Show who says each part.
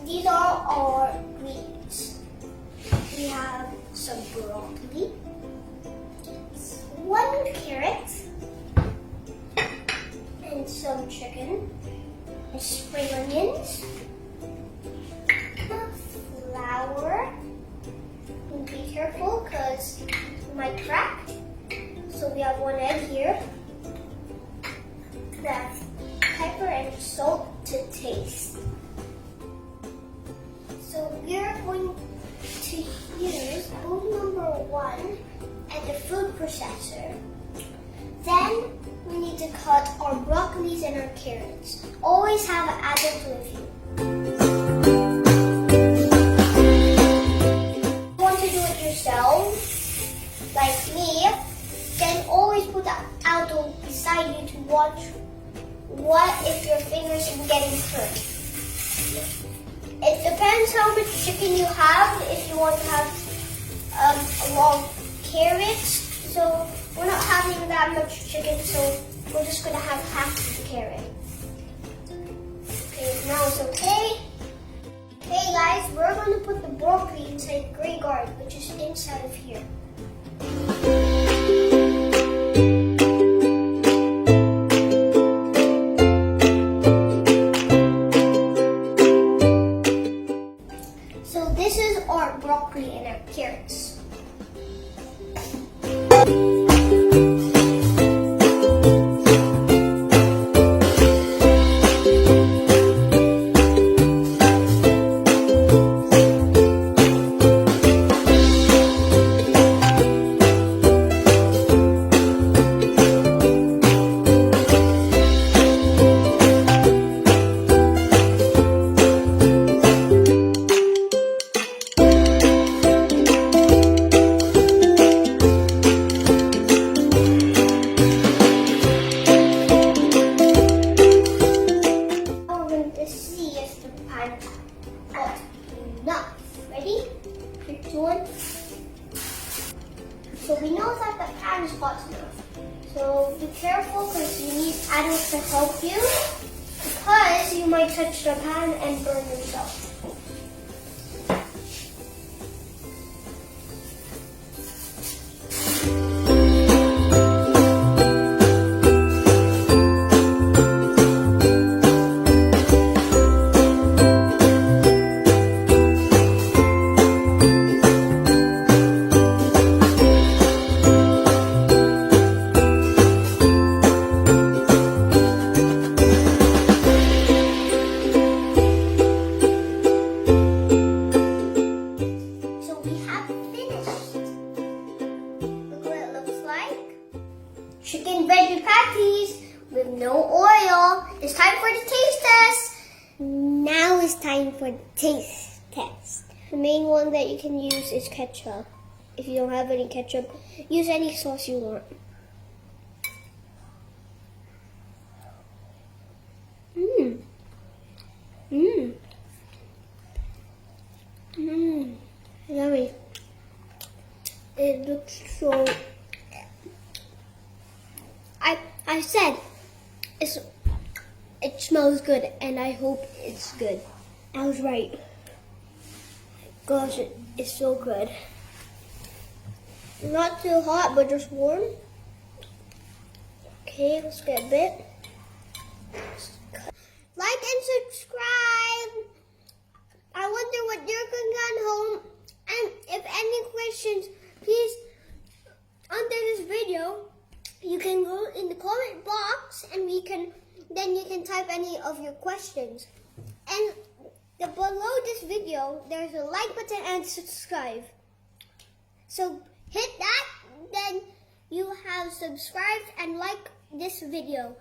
Speaker 1: these are our greens. We have some broccoli, 1 carrot, and some chicken, and spring onions, flour. Be careful because it might crack. So we have 1 egg here. That's pepper and salt to taste. So we are going to use bowl number 1 and the food processor. Then we need to cut our broccolis and our carrots. Always have an adult with you. If you want to do it yourself, like me, then always put the adult beside you to watch what if your fingers are getting hurt. It depends how much chicken you have. If you want to have a lot of carrots, so we're not having that much chicken, so we're just gonna have half of the carrot. Okay, now it's okay. Okay guys, we're gonna put the broccoli inside gray garlic, which is inside of here. So this is our broccoli and our carrots. So we know that the pan is hot enough. So be careful because you need adults to help you because you might touch the pan and burn yourself. Chicken veggie patties with no oil. It's time for the taste test. Now it's time for the taste test. The main one that you can use is ketchup. If you don't have any ketchup, use any sauce you want. Yummy. It looks so... I said it smells good, and I hope it's good. I was right. Gosh, it's so good. Not too hot, but just warm. Okay, let's get a bit. Like and subscribe. I wonder what you're cooking at home. And if any questions, please, under this video, you can go in the comment box and then you can type any of your questions. And below this video, there's a like button and subscribe. So hit that, then you have subscribed and like this video.